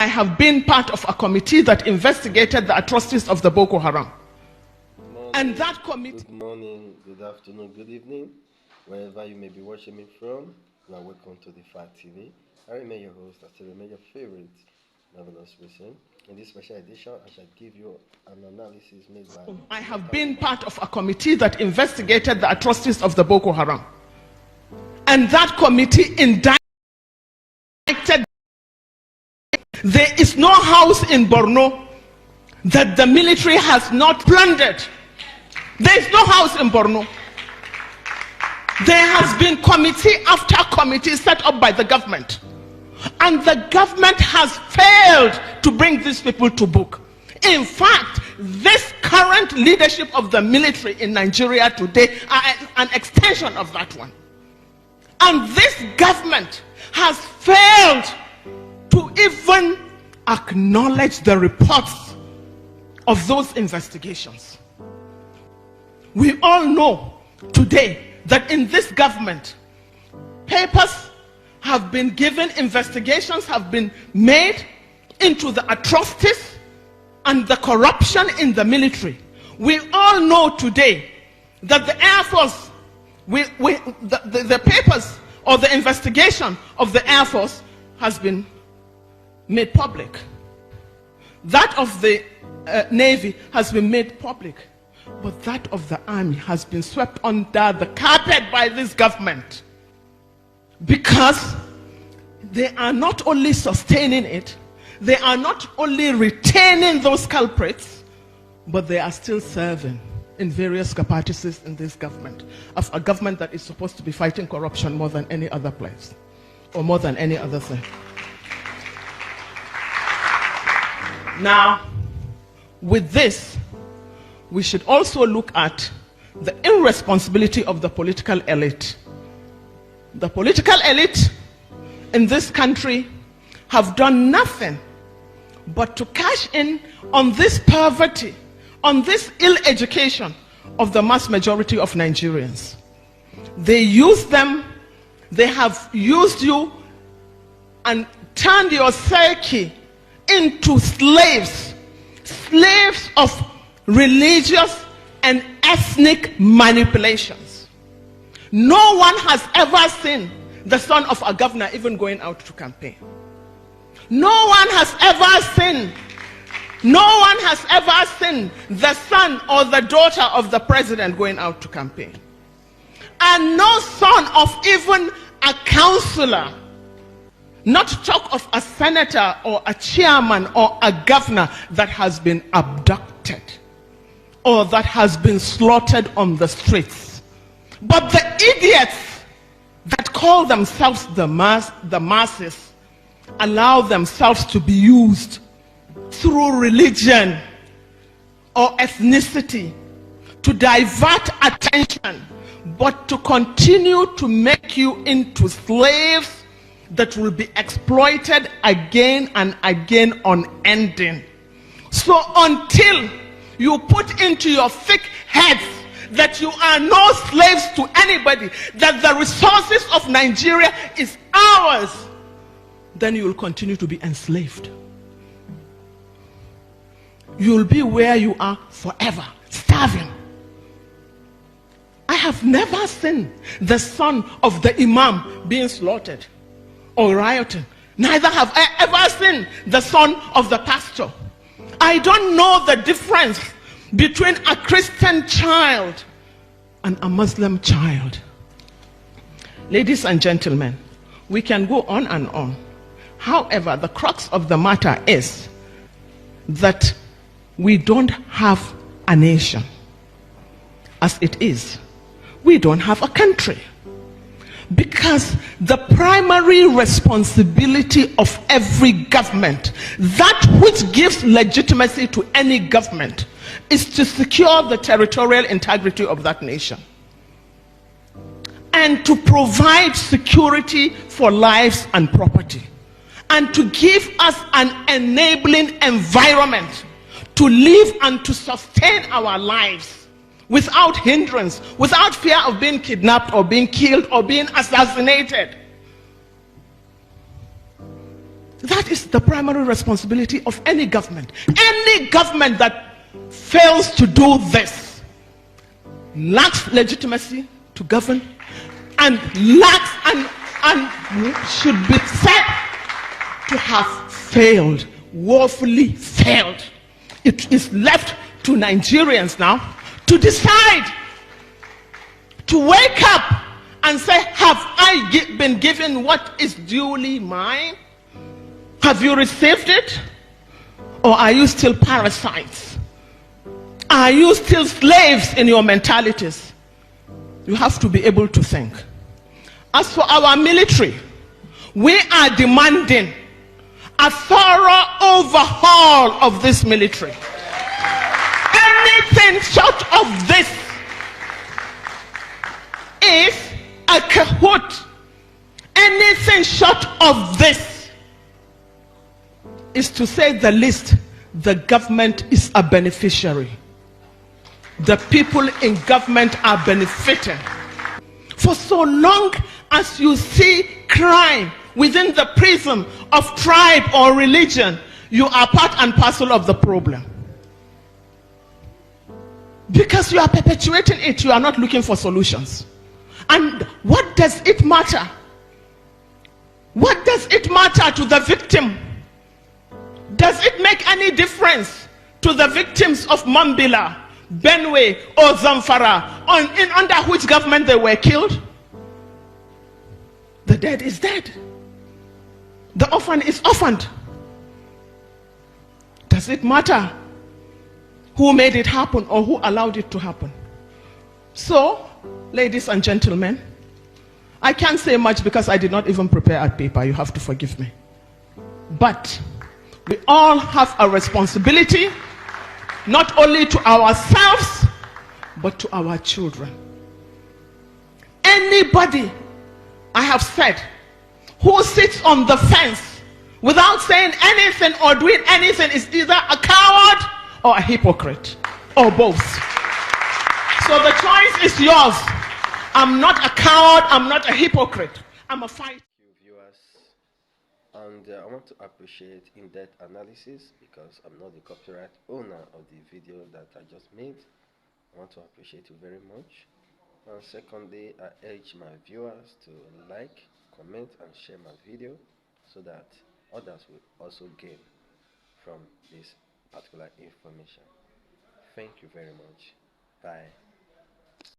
I have been part of a committee that investigated the atrocities of the Boko Haram. And that committee... Good morning, good afternoon, good evening, wherever you may be watching me from. You are welcome to the FACT TV. I remain your host, I still remain your favorite, Marvelous Wilson. In this special edition, I shall give you an analysis made by... I have been part of a committee that investigated the atrocities of the Boko Haram. And that committee indicted... There is no house in Borno that the military has not plundered. There is no house in Borno. There has been committee after committee set up by the government. And the government has failed to bring these people to book. In fact, this current leadership of the military in Nigeria today are an extension of that one. And this government has failed to even acknowledge the reports of those investigations. We all know today that in this government, papers have been given, investigations have been made into the atrocities and the corruption in the military. We all know today that the Air Force, the papers or the investigation of the Air Force has been made public. That of the Navy has been made public. But that of the Army has been swept under the carpet by this government. Because they are not only sustaining it, they are not only retaining those culprits, but they are still serving in various capacities in this government. Of a government that is supposed to be fighting corruption more than any other place, or more than any other thing. Now, with this, we should also look at the irresponsibility of the political elite. The political elite in this country have done nothing but to cash in on this poverty, on this ill education of the mass majority of Nigerians. They use them, they have used you and turned your psyche into slaves, slaves of religious and ethnic manipulations. No one has ever seen the son of a governor even going out to campaign. No one has ever seen the son or the daughter of the president going out to campaign. And no son of even a councillor, not to talk of a senator or a chairman or a governor, that has been abducted or that has been slaughtered on the streets. But the idiots that call themselves the masses allow themselves to be used through religion or ethnicity to divert attention, but to continue to make you into slaves that will be exploited again and again unending. So until you put into your thick heads that you are no slaves to anybody, that the resources of Nigeria is ours, then you will continue to be enslaved. You will be where you are forever, starving. I have never seen the son of the imam being slaughtered or rioting. Neither have I ever seen the son of the pastor. I don't know the difference between a Christian child and a Muslim child. Ladies and gentlemen, we can go on and on. However, the crux of the matter is that we don't have a nation. As it is, we don't have a country. Because the primary responsibility of every government, that which gives legitimacy to any government, is to secure the territorial integrity of that nation and to provide security for lives and property, and to give us an enabling environment to live and to sustain our lives without hindrance, without fear of being kidnapped or being killed or being assassinated. That is the primary responsibility of any government. Any government that fails to do this lacks legitimacy to govern and lacks and should be said to have failed, woefully failed. It is left to Nigerians now to decide, to wake up and say, have I been given what is duly mine? Have you received it? Or are you still parasites? Are you still slaves in your mentalities? You have to be able to think. As for our military, we are demanding a thorough overhaul of this military. Anything short of this is a cahoot. Anything short of this is, to say the least, the government is a beneficiary. The people in government are benefiting. For so long as you see crime within the prism of tribe or religion, you are part and parcel of the problem. Because you are perpetuating it, you are not looking for solutions. And what does it matter? What does it matter to the victim? Does it make any difference to the victims of Mambila, Benue, or Zamfara, under which government they were killed? The dead is dead. The orphan is orphaned. Does it matter who made it happen or who allowed it to happen? So, ladies and gentlemen, I can't say much because I did not even prepare a paper. You have to forgive me. But we all have a responsibility, not only to ourselves, but to our children. Anybody, I have said, who sits on the fence without saying anything or doing anything is either a coward or a hypocrite, or both. So the choice is yours. I'm not a coward, I'm not a hypocrite. I'm a fighter. Viewers, and I want to appreciate in-depth analysis because I'm not the copyright owner of the video that I just made. I want to appreciate you very much. And secondly, I urge my viewers to like, comment and share my video so that others will also gain from this particular information. Thank you very much. Bye.